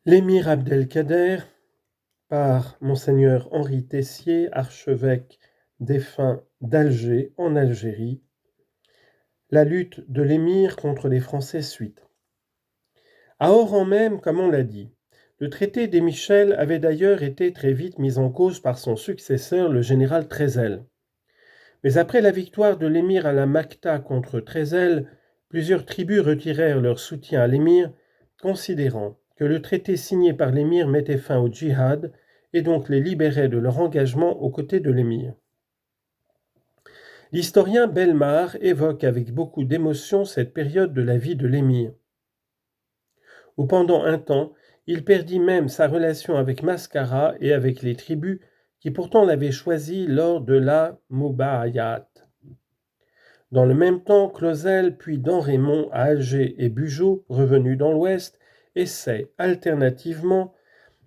L'émir Abdelkader, par Monseigneur Henri Tessier, archevêque défunt d'Alger en Algérie. La lutte de l'émir contre les Français suite. À Oran même, comme on l'a dit, le traité des Michel avait d'ailleurs été très vite mis en cause par son successeur, le général Trezel. Mais après la victoire de l'émir à la Macta contre Trezel, plusieurs tribus retirèrent leur soutien à l'émir, considérant que le traité signé par l'émir mettait fin au djihad et donc les libérait de leur engagement aux côtés de l'émir. L'historien Bellemare évoque avec beaucoup d'émotion cette période de la vie de l'émir, où pendant un temps, il perdit même sa relation avec Mascara et avec les tribus qui pourtant l'avaient choisi lors de la Mubayat. Dans le même temps, Clausel puis Damrémont à Alger et Bugeaud, revenus dans l'Ouest, essaient alternativement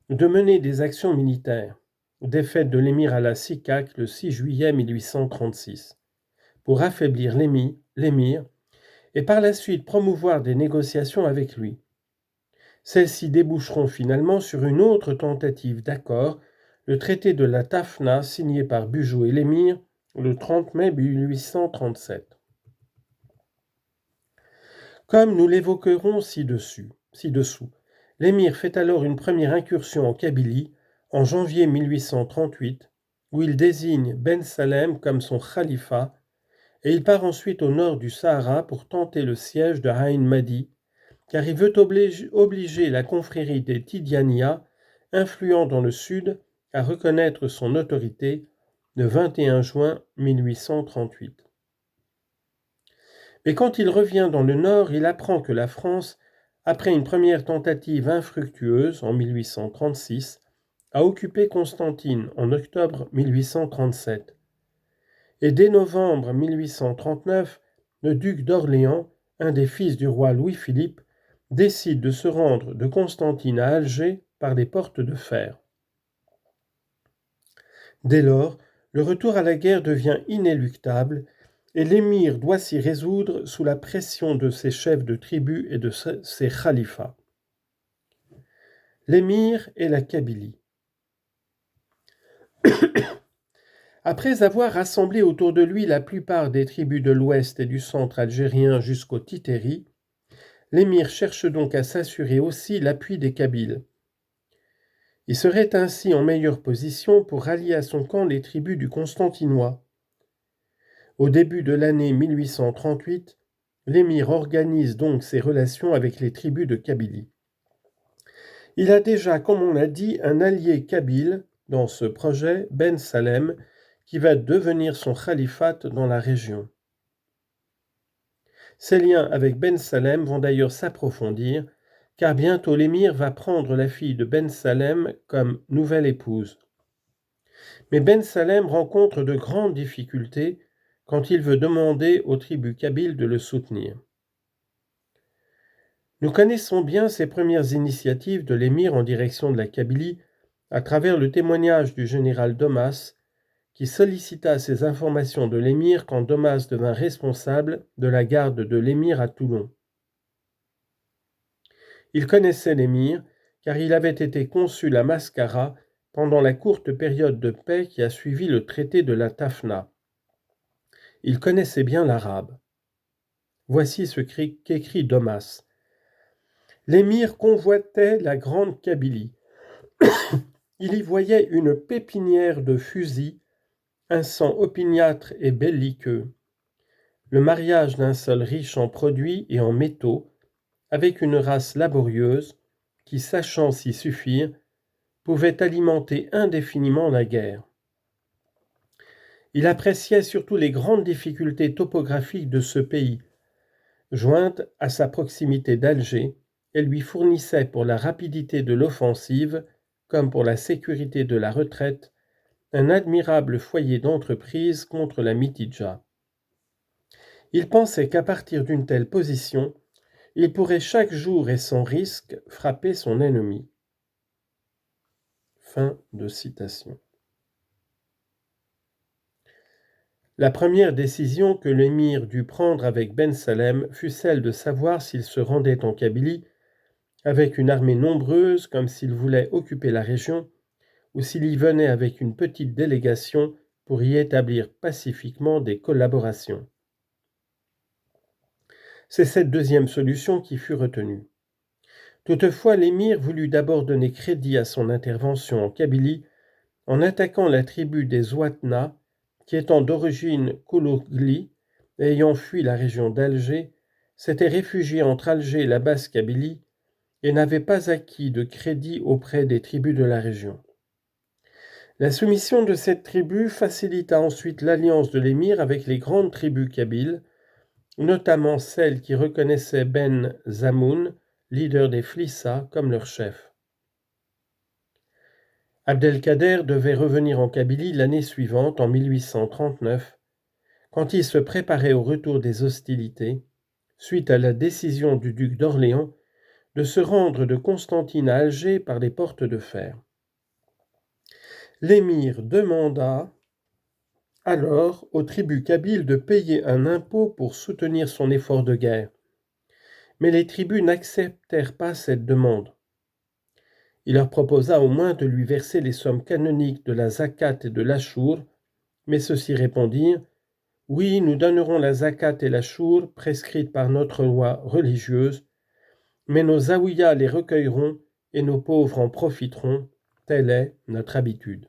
de mener des actions militaires. Défaite de l'émir à la Sicac le 6 juillet 1836, pour affaiblir l'émir et par la suite promouvoir des négociations avec lui. Celles-ci déboucheront finalement sur une autre tentative d'accord, le traité de la Tafna signé par Bugeaud et l'émir le 30 mai 1837. Comme nous l'évoquerons ci-dessous, l'émir fait alors une première incursion en Kabylie en janvier 1838, où il désigne Ben Salem comme son khalifa, et il part ensuite au nord du Sahara pour tenter le siège de Ain Madi, car il veut obliger la confrérie des Tidjaniya, influents dans le sud, à reconnaître son autorité le 21 juin 1838. Mais quand il revient dans le nord, il apprend que la France, après une première tentative infructueuse en 1836, a occupé Constantine en octobre 1837. Et dès novembre 1839, le duc d'Orléans, un des fils du roi Louis-Philippe, décide de se rendre de Constantine à Alger par les portes de fer. Dès lors, le retour à la guerre devient inéluctable et l'émir doit s'y résoudre sous la pression de ses chefs de tribu et de ses khalifas. L'émir et la Kabylie. Après avoir rassemblé autour de lui la plupart des tribus de l'ouest et du centre algérien jusqu'au Titeri, l'émir cherche donc à s'assurer aussi l'appui des Kabyles. Il serait ainsi en meilleure position pour rallier à son camp les tribus du Constantinois. Au début de l'année 1838, l'émir organise donc ses relations avec les tribus de Kabylie. Il a déjà, comme on l'a dit, un allié kabyle dans ce projet, Ben Salem, qui va devenir son khalifat dans la région. Ses liens avec Ben Salem vont d'ailleurs s'approfondir, car bientôt l'émir va prendre la fille de Ben Salem comme nouvelle épouse. Mais Ben Salem rencontre de grandes difficultés quand il veut demander aux tribus kabyles de le soutenir. Nous connaissons bien ces premières initiatives de l'émir en direction de la Kabylie à travers le témoignage du général Domas, qui sollicita ces informations de l'émir quand Domas devint responsable de la garde de l'émir à Toulon. Il connaissait l'émir car il avait été consul à Mascara pendant la courte période de paix qui a suivi le traité de la Tafna. Il connaissait bien l'arabe. Voici ce qu'écrit Domas. L'émir convoitait la grande Kabylie. Il y voyait une pépinière de fusils, un sang opiniâtre et belliqueux, le mariage d'un sol riche en produits et en métaux, avec une race laborieuse qui, sachant s'y suffire, pouvait alimenter indéfiniment la guerre. Il appréciait surtout les grandes difficultés topographiques de ce pays, jointes à sa proximité d'Alger, et lui fournissait pour la rapidité de l'offensive, comme pour la sécurité de la retraite, un admirable foyer d'entreprise contre la Mitidja. Il pensait qu'à partir d'une telle position, il pourrait chaque jour et sans risque frapper son ennemi. Fin de citation. La première décision que l'émir dut prendre avec Ben Salem fut celle de savoir s'il se rendait en Kabylie avec une armée nombreuse comme s'il voulait occuper la région, ou s'il y venait avec une petite délégation pour y établir pacifiquement des collaborations. C'est cette deuxième solution qui fut retenue. Toutefois, l'émir voulut d'abord donner crédit à son intervention en Kabylie en attaquant la tribu des Ouatna, qui étant d'origine Koulougli et ayant fui la région d'Alger, s'était réfugiée entre Alger et la Basse-Kabylie et n'avait pas acquis de crédit auprès des tribus de la région. La soumission de cette tribu facilita ensuite l'alliance de l'émir avec les grandes tribus kabyles, notamment celles qui reconnaissaient Ben Zamoun, leader des Flissa, comme leur chef. Abdelkader devait revenir en Kabylie l'année suivante, en 1839, quand il se préparait au retour des hostilités, suite à la décision du duc d'Orléans de se rendre de Constantine à Alger par les portes de fer. L'émir demanda alors aux tribus kabyles de payer un impôt pour soutenir son effort de guerre. Mais les tribus n'acceptèrent pas cette demande. Il leur proposa au moins de lui verser les sommes canoniques de la zakat et de l'ashour, mais ceux-ci répondirent « Oui, nous donnerons la zakat et l'ashour prescrites par notre loi religieuse, mais nos zaouïas les recueilleront et nos pauvres en profiteront, telle est notre habitude. »